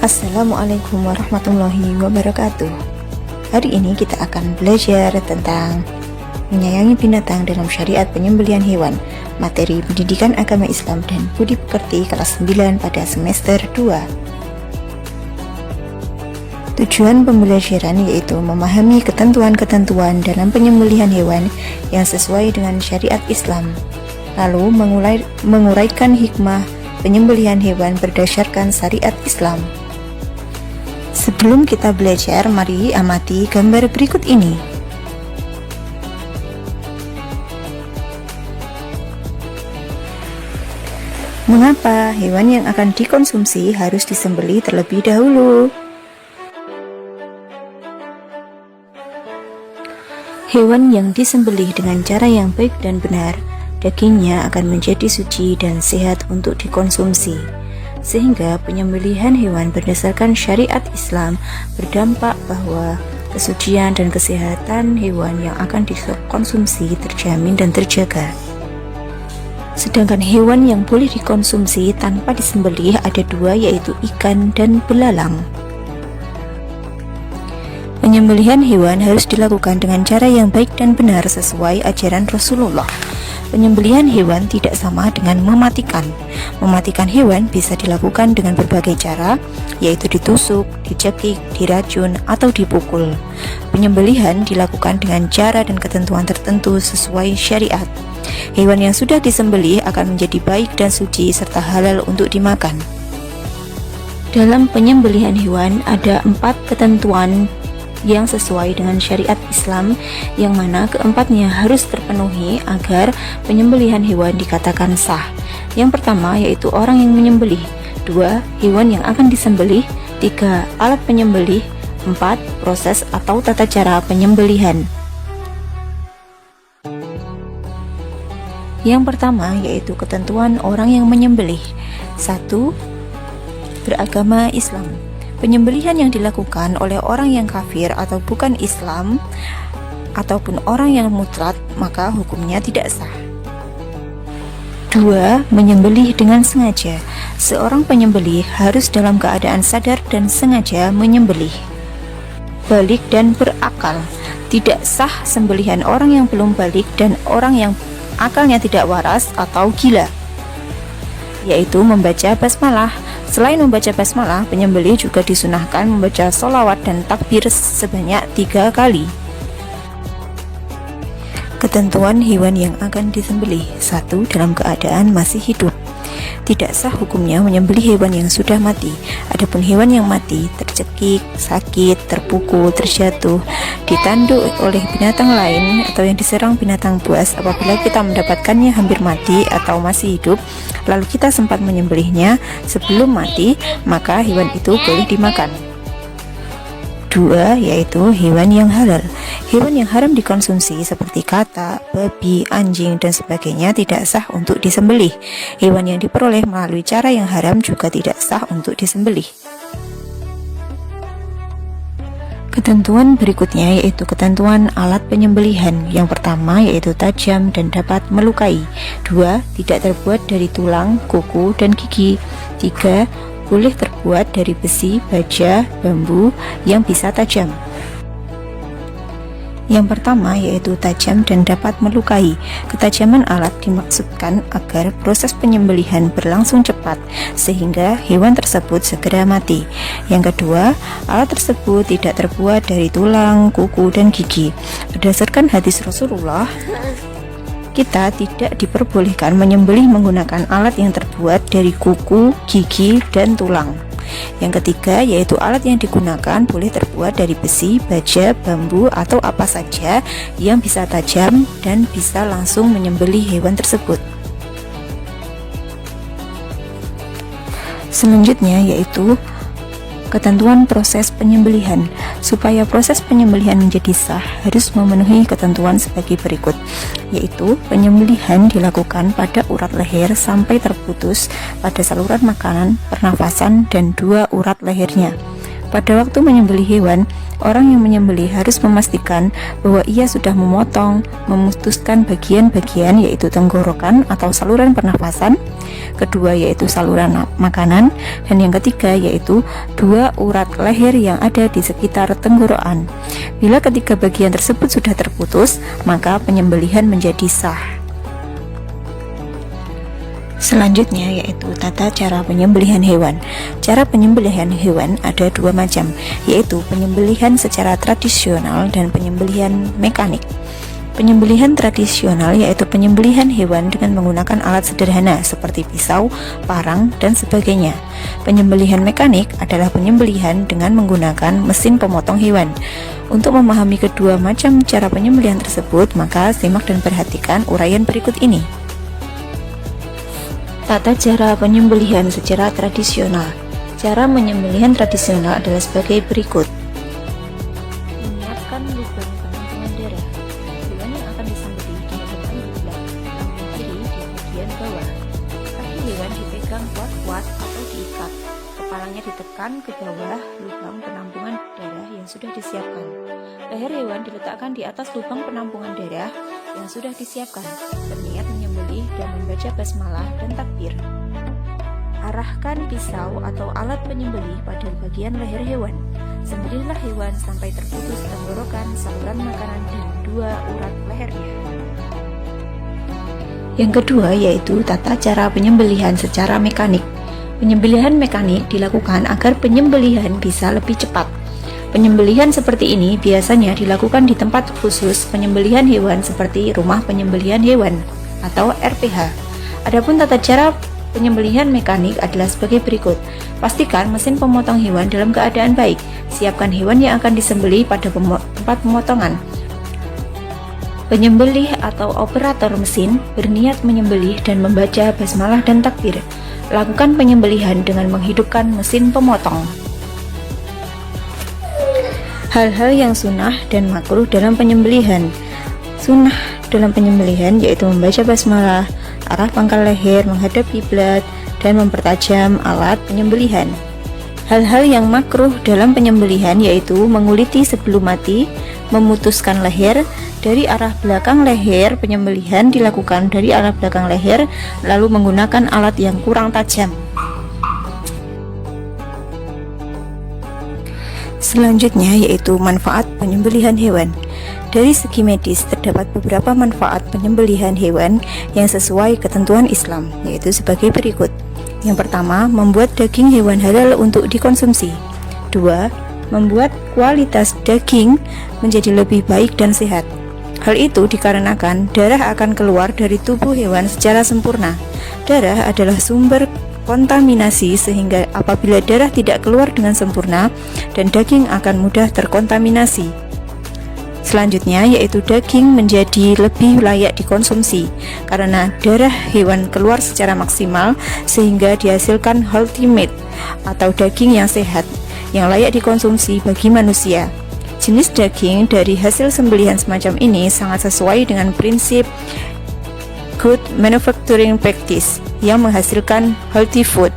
Assalamualaikum warahmatullahi wabarakatuh. Hari ini kita akan belajar tentang menyayangi binatang dalam syariat penyembelihan hewan, materi pendidikan agama Islam dan budi pekerti kelas 9 pada semester 2. Tujuan pembelajaran yaitu memahami ketentuan-ketentuan dalam penyembelihan hewan yang sesuai dengan syariat Islam, lalu menguraikan hikmah penyembelihan hewan berdasarkan syariat Islam. Sebelum kita belajar, mari amati gambar berikut ini. Mengapa hewan yang akan dikonsumsi harus disembelih terlebih dahulu? Hewan yang disembelih dengan cara yang baik dan benar, dagingnya akan menjadi suci dan sehat untuk dikonsumsi. Sehingga penyembelihan hewan berdasarkan syariat Islam berdampak bahwa kesucian dan kesehatan hewan yang akan dikonsumsi terjamin dan terjaga. Sedangkan hewan yang boleh dikonsumsi tanpa disembelih ada dua, yaitu ikan dan belalang. Penyembelihan hewan harus dilakukan dengan cara yang baik dan benar sesuai ajaran Rasulullah. Penyembelihan hewan tidak sama dengan mematikan. Mematikan hewan bisa dilakukan dengan berbagai cara, yaitu ditusuk, dicekik, diracun, atau dipukul. Penyembelihan dilakukan dengan cara dan ketentuan tertentu sesuai syariat. Hewan yang sudah disembelih akan menjadi baik dan suci serta halal untuk dimakan. Dalam penyembelihan hewan ada 4 ketentuan yang sesuai dengan syariat Islam, yang mana keempatnya harus terpenuhi agar penyembelihan hewan dikatakan sah. Yang pertama yaitu orang yang menyembelih, 2 hewan yang akan disembelih, 3 alat penyembelih, 4 proses atau tata cara penyembelihan. Yang pertama yaitu ketentuan orang yang menyembelih. 1. Beragama Islam. Penyembelihan yang dilakukan oleh orang yang kafir atau bukan Islam ataupun orang yang murtad, maka hukumnya tidak sah. 2. Menyembelih dengan sengaja. Seorang penyembelih harus dalam keadaan sadar dan sengaja menyembelih, balik dan berakal. Tidak sah sembelihan orang yang belum balik dan orang yang akalnya tidak waras atau gila, yaitu membaca basmalah. Selain membaca basmalah, penyembelih juga disunahkan membaca sholawat dan takbir sebanyak 3 kali. Ketentuan hewan yang akan disembelih. 1. Dalam keadaan masih hidup. Tidak sah hukumnya menyembelih hewan yang sudah mati. Adapun hewan yang mati, tercekik, sakit, terpukul, terjatuh, ditanduk oleh binatang lain atau yang diserang binatang buas, apabila kita mendapatkannya hampir mati atau masih hidup, lalu kita sempat menyembelihnya sebelum mati, maka hewan itu boleh dimakan. 2. Yaitu hewan yang halal. Hewan yang haram dikonsumsi seperti katak, babi, anjing, dan sebagainya tidak sah untuk disembelih. Hewan yang diperoleh melalui cara yang haram juga tidak sah untuk disembelih. Ketentuan berikutnya yaitu ketentuan alat penyembelihan. Yang pertama yaitu tajam dan dapat melukai. 2. Tidak terbuat dari tulang, kuku, dan gigi. 3. Boleh terbuat dari besi, baja, bambu yang bisa tajam. Yang pertama yaitu tajam dan dapat melukai. Ketajaman alat dimaksudkan agar proses penyembelihan berlangsung cepat sehingga hewan tersebut segera mati. Yang kedua, alat tersebut tidak terbuat dari tulang, kuku, dan gigi. Berdasarkan hadis Rasulullah, kita tidak diperbolehkan menyembelih menggunakan alat yang terbuat dari kuku, gigi, dan tulang. Yang ketiga yaitu alat yang digunakan boleh terbuat dari besi, baja, bambu, atau apa saja yang bisa tajam dan bisa langsung menyembelih hewan tersebut. Selanjutnya yaitu ketentuan proses penyembelihan. Supaya proses penyembelihan menjadi sah harus memenuhi ketentuan sebagai berikut, yaitu penyembelihan dilakukan pada urat leher sampai terputus pada saluran makanan, pernafasan, dan 2 urat lehernya. Pada waktu menyembelih hewan, orang yang menyembelih harus memastikan bahwa ia sudah memotong, memutuskan bagian-bagian yaitu tenggorokan atau saluran pernafasan, kedua yaitu saluran makanan, dan yang ketiga yaitu dua urat leher yang ada di sekitar tenggorokan. Bila ketiga bagian tersebut sudah terputus, maka penyembelihan menjadi sah. Selanjutnya yaitu tata cara penyembelihan hewan. Cara penyembelihan hewan ada dua macam, yaitu penyembelihan secara tradisional dan penyembelihan mekanik. Penyembelihan tradisional yaitu penyembelihan hewan dengan menggunakan alat sederhana seperti pisau, parang, dan sebagainya. Penyembelihan mekanik adalah penyembelihan dengan menggunakan mesin pemotong hewan. Untuk memahami kedua macam cara penyembelihan tersebut, maka simak dan perhatikan uraian berikut ini. Tata cara penyembelihan secara tradisional. Cara penyembelihan tradisional adalah sebagai berikut. Menyiapkan lubang penampungan darah. Hewan yang akan disembelih dihadapkan berulang, tangan kiri di bagian bawah. Kaki hewan dipegang kuat-kuat atau diikat. Kepalanya ditekan ke bawah lubang penampungan darah yang sudah disiapkan. Leher hewan diletakkan di atas lubang penampungan darah yang sudah disiapkan. Berniat menyembelih dan membaca basmalah dan takbir. Arahkan pisau atau alat penyembelih pada bagian leher hewan. Sembelihlah hewan sampai terputus tenggorokan, saluran makanan, dan dua urat lehernya. Yang kedua yaitu tata cara penyembelihan secara mekanik. Penyembelihan mekanik dilakukan agar penyembelihan bisa lebih cepat. Penyembelihan seperti ini biasanya dilakukan di tempat khusus penyembelihan hewan seperti rumah penyembelihan hewan atau RPH. Adapun tata cara penyembelihan mekanik adalah sebagai berikut. Pastikan mesin pemotong hewan dalam keadaan baik. Siapkan hewan yang akan disembelih pada tempat pemotongan. Penyembelih atau operator mesin berniat menyembelih dan membaca basmalah dan takbir. Lakukan penyembelihan dengan menghidupkan mesin pemotong. Hal-hal yang sunnah dan makruh dalam penyembelihan. Sunnah dalam penyembelihan yaitu membaca basmalah, arah pangkal leher menghadap kiblat, dan mempertajam alat penyembelihan. Hal-hal yang makruh dalam penyembelihan yaitu menguliti sebelum mati, memutuskan leher. Dari arah belakang leher, penyembelihan dilakukan dari arah belakang leher, lalu menggunakan alat yang kurang tajam. Selanjutnya yaitu manfaat penyembelihan hewan. Dari segi medis terdapat beberapa manfaat penyembelihan hewan yang sesuai ketentuan Islam, yaitu sebagai berikut. Yang pertama, membuat daging hewan halal untuk dikonsumsi. 2. Membuat kualitas daging menjadi lebih baik dan sehat. Hal itu dikarenakan darah akan keluar dari tubuh hewan secara sempurna. Darah adalah sumber kontaminasi sehingga apabila darah tidak keluar dengan sempurna dan daging akan mudah terkontaminasi. Selanjutnya yaitu daging menjadi lebih layak dikonsumsi karena darah hewan keluar secara maksimal sehingga dihasilkan healthy meat atau daging yang sehat yang layak dikonsumsi bagi manusia. Jenis daging dari hasil sembelihan semacam ini sangat sesuai dengan prinsip good manufacturing practice yang menghasilkan healthy food.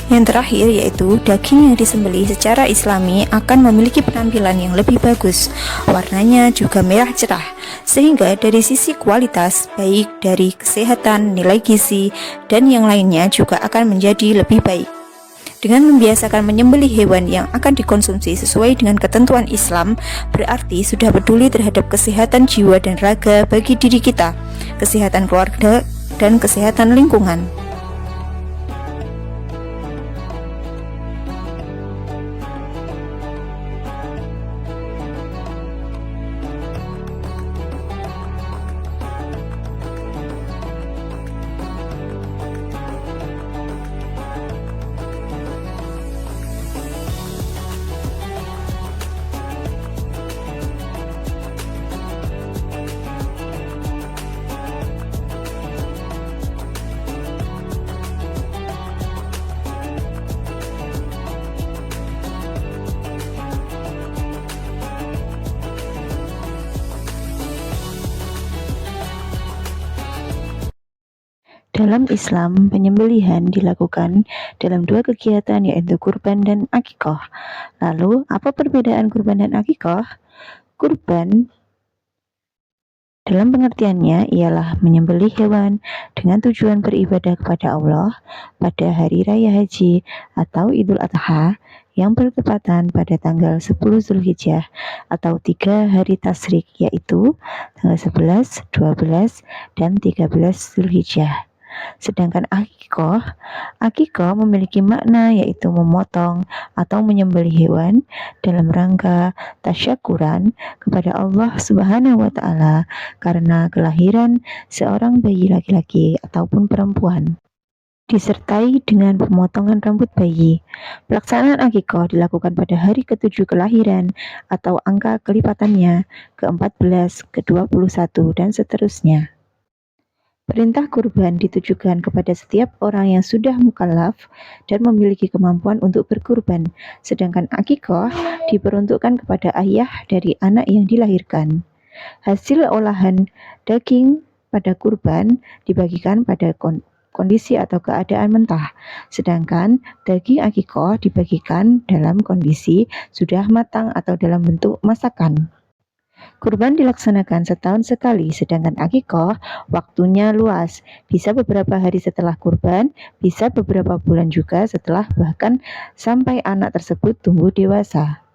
Yang terakhir yaitu daging yang disembelih secara islami akan memiliki penampilan yang lebih bagus. Warnanya juga merah cerah, sehingga dari sisi kualitas, baik dari kesehatan, nilai gizi, dan yang lainnya juga akan menjadi lebih baik. Dengan membiasakan menyembelih hewan yang akan dikonsumsi sesuai dengan ketentuan Islam, berarti sudah peduli terhadap kesehatan jiwa dan raga bagi diri kita, kesehatan keluarga, dan kesehatan lingkungan. Dalam Islam, penyembelihan dilakukan dalam dua kegiatan, yaitu kurban dan akikah. Lalu, apa perbedaan kurban dan akikah? Kurban dalam pengertiannya ialah menyembelih hewan dengan tujuan beribadah kepada Allah pada hari raya haji atau Idul Adha yang bertepatan pada tanggal 10 Zulhijjah atau 3 hari tasyrik, yaitu tanggal 11, 12, dan 13 Zulhijjah. Sedangkan akikah memiliki makna, yaitu memotong atau menyembelih hewan dalam rangka tasyakuran kepada Allah Subhanahu wa Ta'ala karena kelahiran seorang bayi laki-laki ataupun perempuan, disertai dengan pemotongan rambut bayi. Pelaksanaan akikah dilakukan pada hari ke-7 kelahiran atau angka kelipatannya ke-14, ke-21, dan seterusnya. Perintah kurban ditujukan kepada setiap orang yang sudah mukallaf dan memiliki kemampuan untuk berkurban, sedangkan akikah diperuntukkan kepada ayah dari anak yang dilahirkan. Hasil olahan daging pada kurban dibagikan pada kondisi atau keadaan mentah, sedangkan daging akikah dibagikan dalam kondisi sudah matang atau dalam bentuk masakan. Kurban dilaksanakan setahun sekali, sedangkan akikah waktunya luas. Bisa beberapa hari setelah kurban, bisa beberapa bulan juga setelah, bahkan sampai anak tersebut tumbuh dewasa.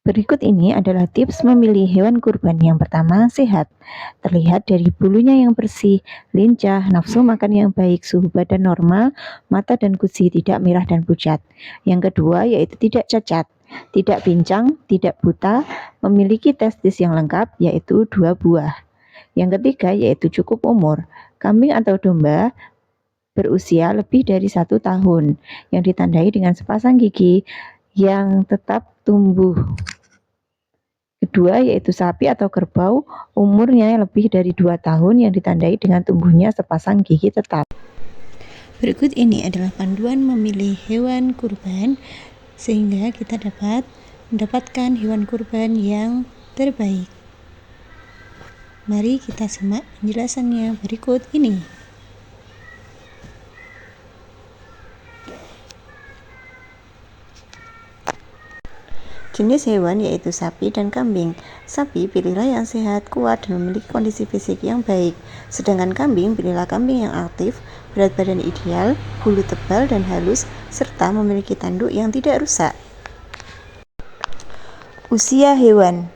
Berikut ini adalah tips memilih hewan kurban. Yang pertama, sehat. Terlihat dari bulunya yang bersih, lincah, nafsu makan yang baik, suhu badan normal, mata dan gusi tidak merah dan pucat. Yang kedua, yaitu tidak cacat, tidak pincang, tidak buta, memiliki testis yang lengkap, yaitu 2 buah. Yang ketiga, yaitu cukup umur. Kambing atau domba berusia lebih dari 1 tahun, yang ditandai dengan sepasang gigi yang tetap tumbuh. Kedua, yaitu sapi atau kerbau, umurnya lebih dari 2 tahun, yang ditandai dengan tumbuhnya sepasang gigi tetap. Berikut ini adalah panduan memilih hewan kurban, sehingga kita dapat mendapatkan hewan kurban yang terbaik. Mari kita simak penjelasannya berikut ini. Jenis hewan yaitu sapi dan kambing. Sapi pilihlah yang sehat, kuat, dan memiliki kondisi fisik yang baik. Sedangkan kambing pilihlah kambing yang aktif, berat badan ideal, bulu tebal dan halus, serta memiliki tanduk yang tidak rusak. Usia hewan.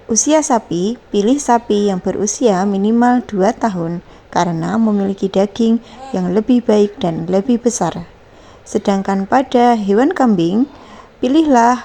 Usia sapi, pilih sapi yang berusia minimal 2 tahun karena memiliki daging yang lebih baik dan lebih besar. Sedangkan pada hewan kambing, pilihlah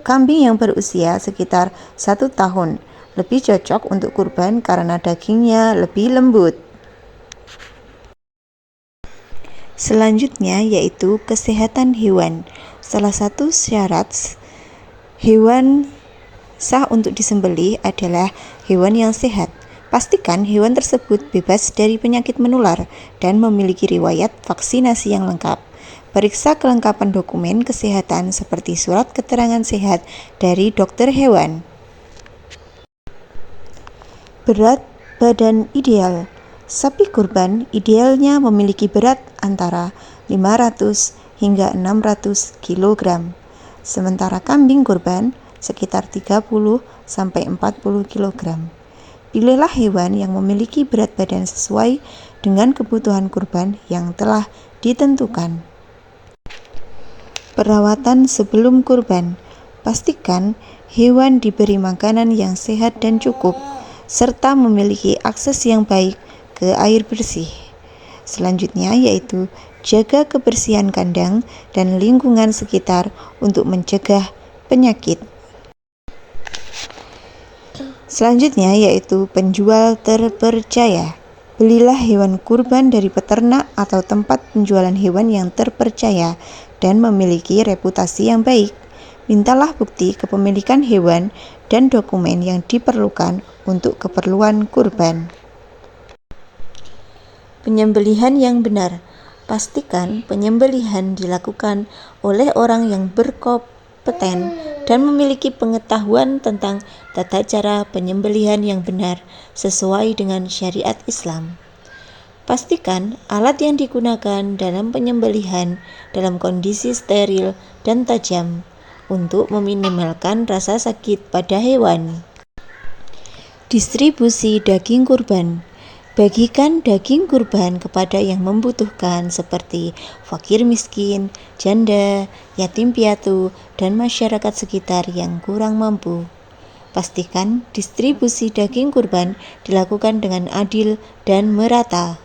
kambing yang berusia sekitar 1 tahun, lebih cocok untuk kurban karena dagingnya lebih lembut. Selanjutnya yaitu kesehatan hewan. Salah satu syarat hewan sah untuk disembelih adalah hewan yang sehat. Pastikan hewan tersebut bebas dari penyakit menular dan memiliki riwayat vaksinasi yang lengkap. Periksa kelengkapan dokumen kesehatan seperti surat keterangan sehat dari dokter hewan. Berat badan ideal. Sapi kurban idealnya memiliki berat antara 500 hingga 600 kg. Sementara kambing kurban sekitar 30 sampai 40 kg. Pilihlah hewan yang memiliki berat badan sesuai dengan kebutuhan kurban yang telah ditentukan. Perawatan sebelum kurban. Pastikan hewan diberi makanan yang sehat dan cukup, serta memiliki akses yang baik ke air bersih. Selanjutnya yaitu jaga kebersihan kandang dan lingkungan sekitar untuk mencegah penyakit. Selanjutnya yaitu penjual terpercaya. Belilah hewan kurban dari peternak atau tempat penjualan hewan yang terpercaya dan memiliki reputasi yang baik. Mintalah bukti kepemilikan hewan dan dokumen yang diperlukan untuk keperluan kurban. Penyembelihan yang benar. Pastikan penyembelihan dilakukan oleh orang yang berkompeten dan memiliki pengetahuan tentang tata cara penyembelihan yang benar sesuai dengan syariat Islam. Pastikan alat yang digunakan dalam penyembelihan dalam kondisi steril dan tajam untuk meminimalkan rasa sakit pada hewan. Distribusi daging kurban. Bagikan daging kurban kepada yang membutuhkan seperti fakir miskin, janda, yatim piatu, dan masyarakat sekitar yang kurang mampu. Pastikan distribusi daging kurban dilakukan dengan adil dan merata.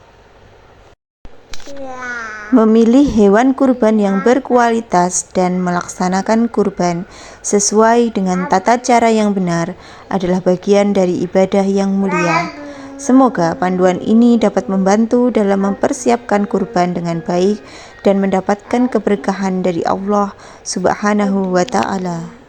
Memilih hewan kurban yang berkualitas dan melaksanakan kurban sesuai dengan tata cara yang benar adalah bagian dari ibadah yang mulia. Semoga panduan ini dapat membantu dalam mempersiapkan kurban dengan baik dan mendapatkan keberkahan dari Allah Subhanahu wa Ta'ala.